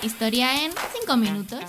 Historia en 5 minutos.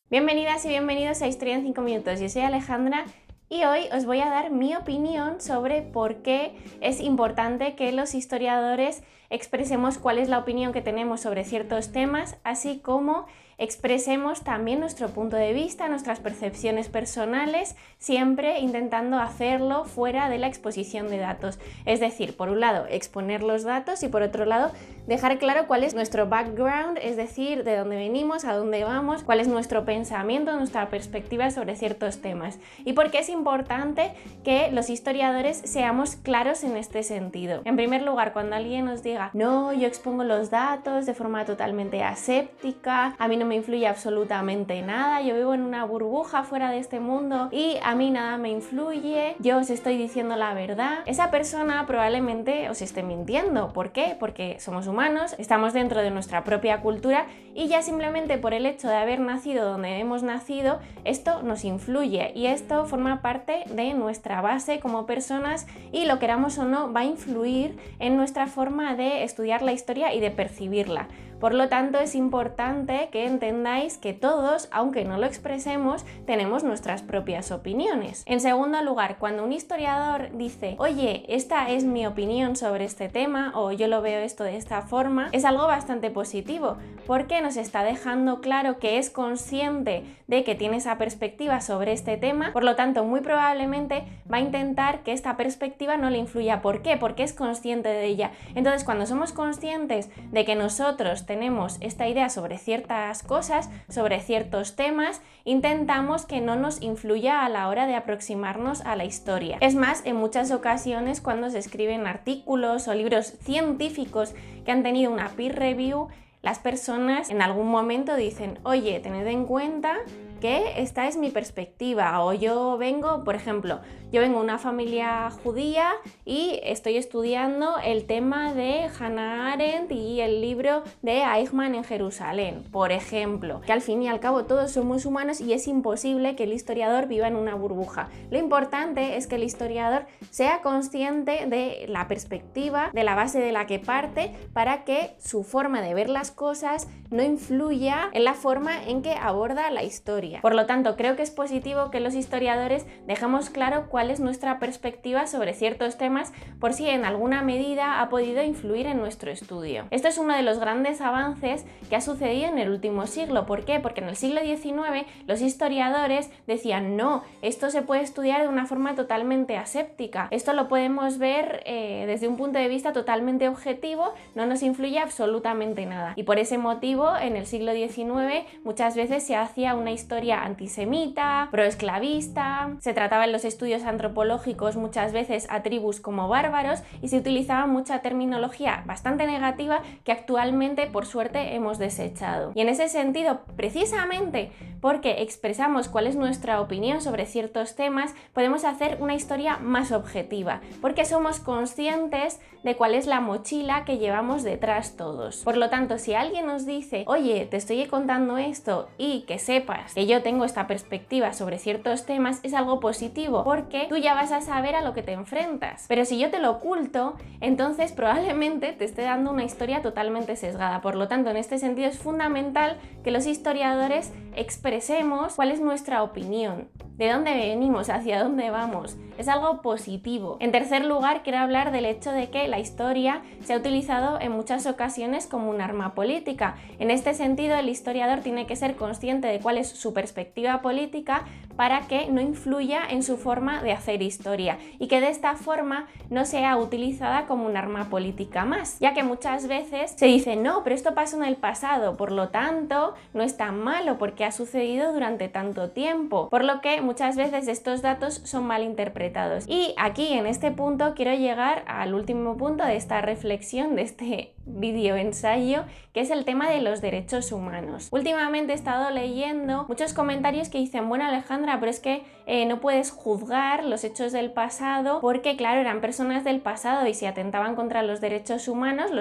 Bienvenidas y bienvenidos a Historia en 5 minutos. Yo soy Alejandra y hoy os voy a dar mi opinión sobre por qué es importante que los historiadores expresemos cuál es la opinión que tenemos sobre ciertos temas, así como expresemos también nuestro punto de vista, nuestras percepciones personales, siempre intentando hacerlo fuera de la exposición de datos. Es decir, por un lado, exponer los datos y por otro lado, dejar claro cuál es nuestro background, es decir, de dónde venimos, a dónde vamos, cuál es nuestro pensamiento, nuestra perspectiva sobre ciertos temas. Y por qué es importante que los historiadores seamos claros en este sentido. En primer lugar, cuando alguien nos diga, no, yo expongo los datos de forma totalmente aséptica, a mí no me influye absolutamente nada, yo vivo en una burbuja fuera de este mundo y a mí nada me influye, yo os estoy diciendo la verdad, esa persona probablemente os esté mintiendo. ¿Por qué? Porque somos humanos, estamos dentro de nuestra propia cultura y ya simplemente por el hecho de haber nacido donde hemos nacido, esto nos influye y esto forma parte de nuestra base como personas y lo queramos o no va a influir en nuestra forma de estudiar la historia y de percibirla. Por lo tanto, es importante que entendáis que todos, aunque no lo expresemos, tenemos nuestras propias opiniones. En segundo lugar, cuando un historiador dice, oye, esta es mi opinión sobre este tema o yo lo veo esto de esta forma, es algo bastante positivo porque nos está dejando claro que es consciente de que tiene esa perspectiva sobre este tema, por lo tanto, muy probablemente va a intentar que esta perspectiva no le influya. ¿Por qué? Porque es consciente de ella. Entonces, cuando somos conscientes de que nosotros tenemos esta idea sobre ciertas cosas, sobre ciertos temas, intentamos que no nos influya a la hora de aproximarnos a la historia. Es más, en muchas ocasiones cuando se escriben artículos o libros científicos que han tenido una peer review, las personas en algún momento dicen, oye, tened en cuenta que esta es mi perspectiva, o yo vengo, por ejemplo, yo vengo de una familia judía y estoy estudiando el tema de Hannah Arendt y el libro de Eichmann en Jerusalén, por ejemplo, que al fin y al cabo todos somos humanos y es imposible que el historiador viva en una burbuja. Lo importante es que el historiador sea consciente de la perspectiva, de la base de la que parte, para que su forma de ver las cosas no influya en la forma en que aborda la historia. Por lo tanto, creo que es positivo que los historiadores dejemos claro cuál es nuestra perspectiva sobre ciertos temas por si en alguna medida ha podido influir en nuestro estudio. Esto es uno de los grandes avances que ha sucedido en el último siglo. ¿Por qué? Porque en el siglo XIX los historiadores decían no, esto se puede estudiar de una forma totalmente aséptica, esto lo podemos ver desde un punto de vista totalmente objetivo, no nos influye absolutamente nada. Y por ese motivo en el siglo XIX muchas veces se hacía una historia antisemita, proesclavista, se trataba en los estudios antropológicos muchas veces a tribus como bárbaros y se utilizaba mucha terminología bastante negativa que actualmente por suerte hemos desechado. Y en ese sentido, precisamente porque expresamos cuál es nuestra opinión sobre ciertos temas, podemos hacer una historia más objetiva, porque somos conscientes de cuál es la mochila que llevamos detrás todos. Por lo tanto, si alguien nos dice, oye, te estoy contando esto y que sepas que yo tengo esta perspectiva sobre ciertos temas, es algo positivo, porque tú ya vas a saber a lo que te enfrentas. Pero si yo te lo oculto, entonces probablemente te esté dando una historia totalmente sesgada. Por lo tanto, en este sentido es fundamental que los historiadores expresemos cuál es nuestra opinión, de dónde venimos, hacia dónde vamos. Es algo positivo. En tercer lugar, quiero hablar del hecho de que la historia se ha utilizado en muchas ocasiones como un arma política. En este sentido, el historiador tiene que ser consciente de cuál es su perspectiva política para que no influya en su forma de hacer historia y que de esta forma no sea utilizada como un arma política más, ya que muchas veces se dice no, pero esto pasó en el pasado, por lo tanto no es tan malo porque ha sucedido durante tanto tiempo, por lo que muchas veces estos datos son mal interpretados. Y aquí en este punto quiero llegar al último punto de esta reflexión, de este vídeo ensayo, que es el tema de los derechos humanos. Últimamente he estado leyendo muchos comentarios que dicen, bueno Alejandra, pero es que no puedes juzgar los hechos del pasado porque claro, eran personas del pasado y si atentaban contra los derechos humanos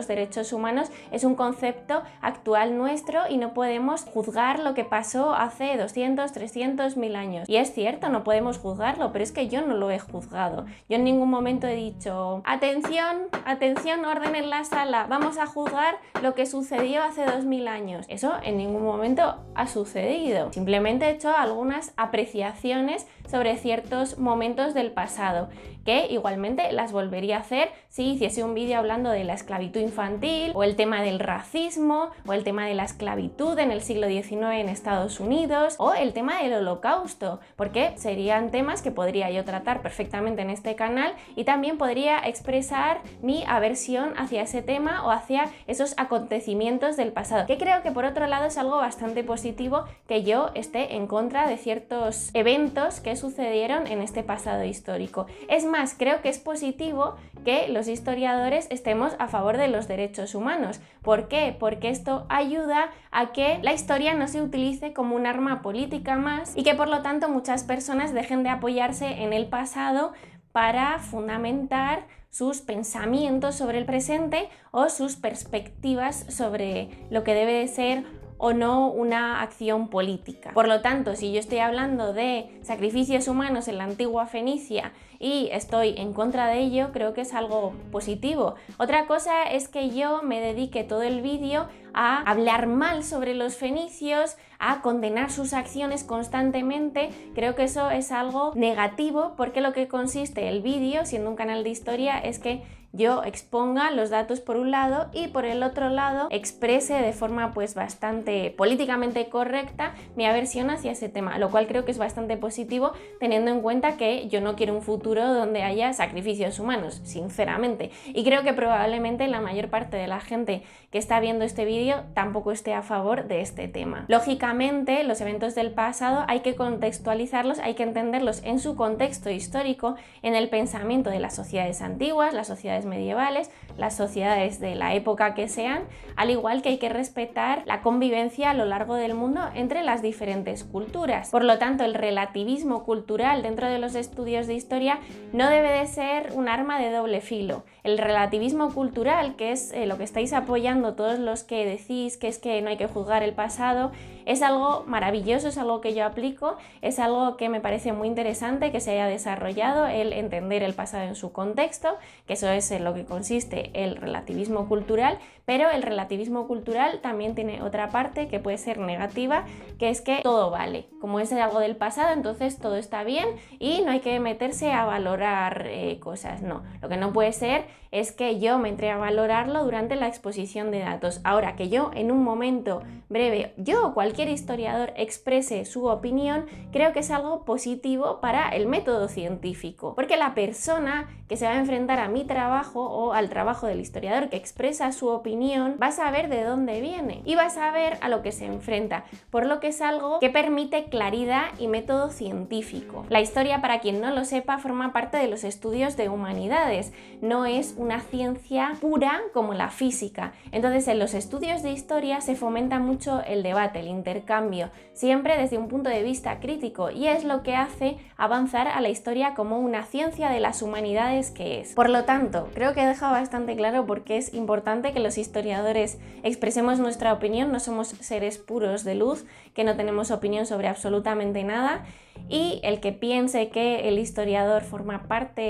es un concepto actual nuestro y no podemos juzgar lo que pasó hace 200, 300, 1000 años. Y es cierto, no podemos juzgarlo, pero es que yo no lo he juzgado. Yo en ningún momento he dicho, atención, atención, orden en la sala, vamos vamos a juzgar lo que sucedió hace 2000 años. Eso en ningún momento ha sucedido. Simplemente he hecho algunas apreciaciones sobre ciertos momentos del pasado, que igualmente las volvería a hacer si hiciese un vídeo hablando de la esclavitud infantil, o el tema del racismo, o el tema de la esclavitud en el siglo XIX en Estados Unidos, o el tema del Holocausto, porque serían temas que podría yo tratar perfectamente en este canal y también podría expresar mi aversión hacia ese tema o hacia esos acontecimientos del pasado, que creo que por otro lado es algo bastante positivo que yo esté en contra de ciertos eventos que sucedieron en este pasado histórico. Es más, creo que es positivo que los historiadores estemos a favor de los derechos humanos. ¿Por qué? Porque esto ayuda a que la historia no se utilice como un arma política más y que por lo tanto muchas personas dejen de apoyarse en el pasado para fundamentar sus pensamientos sobre el presente o sus perspectivas sobre lo que debe de ser o no una acción política. Por lo tanto, si yo estoy hablando de sacrificios humanos en la antigua Fenicia y estoy en contra de ello, creo que es algo positivo. Otra cosa es que yo me dedique todo el vídeo a hablar mal sobre los fenicios, a condenar sus acciones constantemente. Creo que eso es algo negativo, porque lo que consiste el vídeo, siendo un canal de historia, es que yo exponga los datos por un lado y por el otro lado exprese de forma pues bastante políticamente correcta mi aversión hacia ese tema, lo cual creo que es bastante positivo teniendo en cuenta que yo no quiero un futuro donde haya sacrificios humanos, sinceramente, y creo que probablemente la mayor parte de la gente que está viendo este vídeo tampoco esté a favor de este tema. Lógicamente, los eventos del pasado hay que contextualizarlos, hay que entenderlos en su contexto histórico, en el pensamiento de las sociedades antiguas, las sociedades medievales, las sociedades de la época que sean, al igual que hay que respetar la convivencia a lo largo del mundo entre las diferentes culturas. Por lo tanto, el relativismo cultural dentro de los estudios de historia no debe de ser un arma de doble filo. El relativismo cultural, que es lo que estáis apoyando todos los que decís que es que no hay que juzgar el pasado, es algo maravilloso, es algo que yo aplico, es algo que me parece muy interesante que se haya desarrollado, el entender el pasado en su contexto, que eso es en lo que consiste el relativismo cultural, pero el relativismo cultural también tiene otra parte que puede ser negativa, que es que todo vale. Como es algo del pasado, entonces todo está bien y no hay que meterse a valorar cosas. No, lo que no puede ser es que yo me entre a valorarlo durante la exposición de datos. Ahora, que yo en un momento breve, yo o cualquier historiador exprese su opinión, creo que es algo positivo para el método científico, porque la persona que se va a enfrentar a mi trabajo o al trabajo del historiador que expresa su opinión va a saber de dónde viene y va a saber a lo que se enfrenta, por lo que es algo que permite claridad y método científico. La historia, para quien no lo sepa, forma parte de los estudios de humanidades, no es una ciencia pura como la física. Entonces, en los estudios de historia se fomenta mucho el debate, el intercambio, siempre desde un punto de vista crítico, y es lo que hace avanzar a la historia como una ciencia de las humanidades que es. Por lo tanto, creo que he dejado bastante claro por qué es importante que los historiadores expresemos nuestra opinión. No somos seres puros de luz, que no tenemos opinión sobre absolutamente nada, y el que piense que el historiador forma parte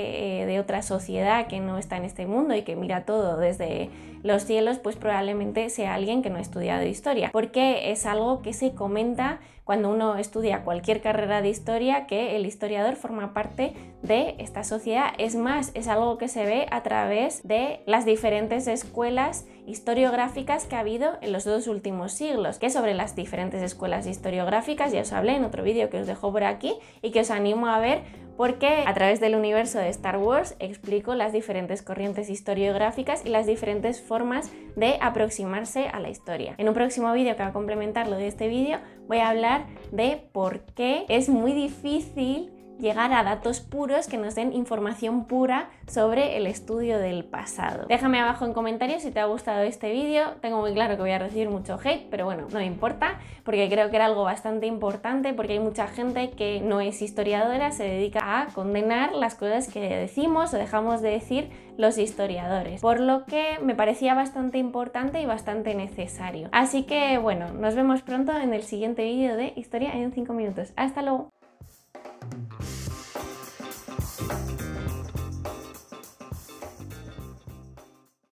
de otra sociedad que no está en este mundo y que mira todo desde los cielos, pues probablemente sea alguien que no ha estudiado historia, porque es algo que se comenta cuando uno estudia cualquier carrera de historia, que el historiador forma parte de esta sociedad. Es más, es algo que se ve a través de las diferentes escuelas historiográficas que ha habido en los 2 últimos siglos, que sobre las diferentes escuelas historiográficas ya os hablé en otro vídeo que os dejo por aquí y que os animo a ver, porque a través del universo de Star Wars explico las diferentes corrientes historiográficas y las diferentes formas de aproximarse a la historia. En un próximo vídeo que va a complementar lo de este vídeo voy a hablar de por qué es muy difícil llegar a datos puros que nos den información pura sobre el estudio del pasado. Déjame abajo en comentarios si te ha gustado este vídeo. Tengo muy claro que voy a recibir mucho hate, pero bueno, no me importa, porque creo que era algo bastante importante, porque hay mucha gente que no es historiadora, se dedica a condenar las cosas que decimos o dejamos de decir los historiadores, por lo que me parecía bastante importante y bastante necesario. Así que bueno, nos vemos pronto en el siguiente vídeo de Historia en 5 minutos. ¡Hasta luego!